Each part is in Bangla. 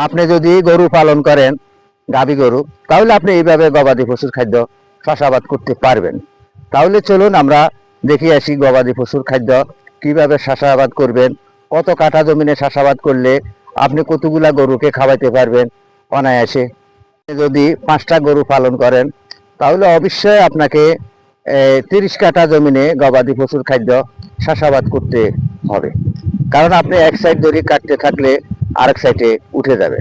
আপনি যদি গরু পালন করেন, গাভী গরু, তাহলে আপনি এইভাবে গবাদি পশুর খাদ্য চাষাবাদ করতে পারবেন। তাহলে চলুন আমরা দেখে আসি গবাদি পশুর খাদ্য কিভাবে চাষাবাদ করবেন, কত কাঠা জমিনে চাষাবাদ করলে আপনি কতগুলা গরুকে খাওয়াইতে পারবেন অনায়াসে। যদি 5টা গরু পালন করেন তাহলে অবশ্যই আপনাকে 30 কাঠা জমিনে গবাদি পশুর খাদ্য চাষাবাদ করতে হবে, কারণ আপনি এক সাইড দড়ি কাটতে থাকলে আরেক সাইডে উঠে যাবে।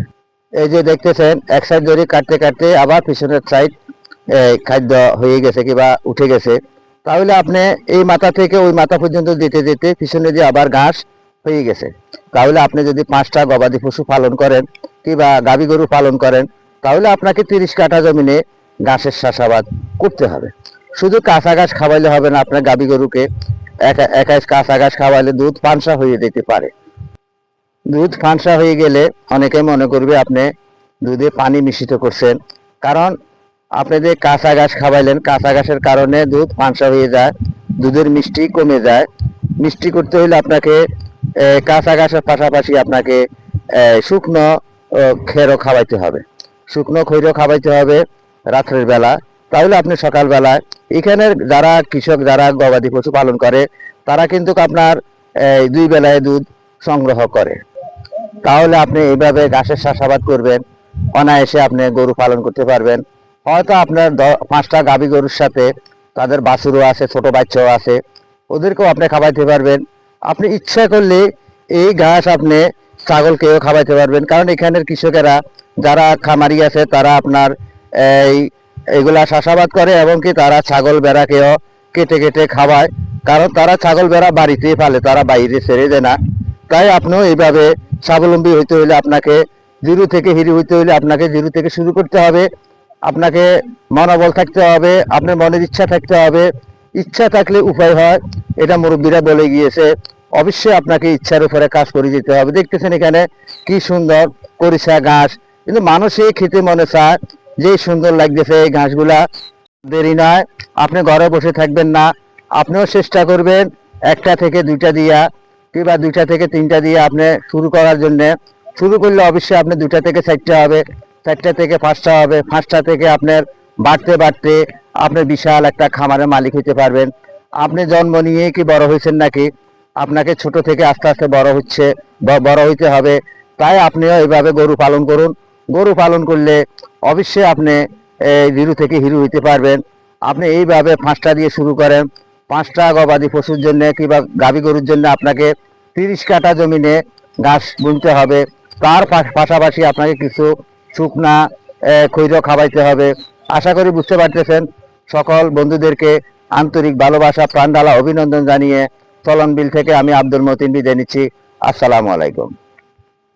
এই যে দেখতেছেন, এক সাইড দড়ি কাটতে কাটতে আবার পিছনের সাইড খাদ্য হয়ে গেছে কিংবা উঠে গেছে, তাহলে আপনি এই মাথা থেকে ওই মাথা পর্যন্ত যেতে যেতে পিছনে দিয়ে আবার ঘাস হয়ে গেছে। তাহলে আপনি যদি 5টা গবাদি পশু পালন করেন কিংবা গাভী গরু পালন করেন, তাহলে আপনাকে 30 কাঠা জমিনে ঘাসের চাষাবাদ করতে হবে। শুধু কাঁচা ঘাস খাওয়াইলে হবে না, আপনার গাভী গরুকে একা কাঁচা ঘাস খাওয়াইলে দুধ পানসা হয়ে যেতে পারে। দুধ ফাঁসা হয়ে গেলে অনেকে মনে করবে আপনি দুধে পানি মিশ্রিত করছেন, কারণ আপনি যে কাঁচা ঘাস খাওয়াইলেন, কাঁচা ঘাসের কারণে দুধ ফাঁসা হয়ে যায়, দুধের মিষ্টি কমে যায়। মিষ্টি করতে হলে আপনাকে কাঁচা ঘাসের পাশাপাশি আপনাকে শুকনো খেরও খাওয়াইতে হবে, শুকনো খৈরও খাওয়াইতে হবে রাত্রের বেলা। তাহলে আপনি সকালবেলায়, এখানের যারা কৃষক যারা গবাদি পশু পালন করে, তারা কিন্তু আপনার 2 বেলায় দুধ সংগ্রহ করে। তাহলে আপনি এইভাবে ঘাসের চাষাবাদ করবেন, অনায়াসে আপনি গরু পালন করতে পারবেন। হয়তো আপনার 5টা গাভী গরুর সাথে তাদের বাছুরও আছে, ছোট বাচ্চাও আছে, ওদেরকেও আপনি খাওয়াইতে পারবেন। আপনি ইচ্ছা করলে এই ঘাস আপনি ছাগলকেও খাওয়াইতে পারবেন, কারণ এখানের কৃষকেরা যারা খামারি আছে তারা আপনার এই এগুলা চাষাবাদ করে, এবং কি তারা ছাগল বেড়াকেও কেটে কেটে খাওয়ায়, কারণ তারা ছাগল বেড়া বাড়িতেই পালে, তারা বাইরে ছেড়ে দেয় না। তাই আপনিও এইভাবে স্বাবলম্বী হইতে হলে আপনাকে জিরো থেকে হিরো হইতে হলে আপনাকে জিরো থেকে শুরু করতে হবে। আপনাকে মনোবল থাকতে হবে, আপনার মনের ইচ্ছা থাকতে হবে। ইচ্ছা থাকলে উপায় হয়, এটা মুরব্বীরা বলে গিয়েছে। অবশ্যই আপনাকে ইচ্ছার উপরে কাজ করে যেতে হবে। দেখতেছেন এখানে কি সুন্দর করিসা ঘাস, কিন্তু মানুষই খেতে মনে চায়, যে সুন্দর লাগতেছে এই ঘাসগুলা। দেরি নয়, আপনি ঘরে বসে থাকবেন না, আপনিও চেষ্টা করবেন 1টা থেকে 2টা দিয়া কিংবা 2টা থেকে 3টা দিয়ে আপনি শুরু করার জন্য। শুরু করলে অবশ্যই আপনি 2টা থেকে 4টা হবে, 4টা থেকে 5টা হবে, 5টা থেকে আপনার বাড়তে বাড়তে আপনি বিশাল একটা খামারের মালিক হতে পারবেন। আপনি জন্ম নিয়ে কি বড় হয়েছেন নাকি? আপনাকে ছোট থেকে আস্তে আস্তে বড় হইতে হবে। তাই আপনিও এইভাবে গরু পালন করুন। গরু পালন করলে অবশ্যই আপনি জিরো থেকে হিরো হইতে পারবেন। আপনি এইভাবে 5টা দিয়ে শুরু করেন। 5টা গবাদি পশুর জন্য কিংবা গাভী গরুর জন্য আপনাকে 30 কাঠা জমিনে ঘাস বুনতে হবে। তার পাশাপাশি আপনাকে কিছু শুকনা খৈর খাওয়াইতে হবে। আশা করি বুঝতে পারতেছেন। সকল বন্ধুদেরকে আন্তরিক ভালোবাসা, প্রাণ ঢালা অভিনন্দন জানিয়ে চলন বিল থেকে আমি আব্দুল মতিন বিদায় নিচ্ছি। আসসালামু আলাইকুম।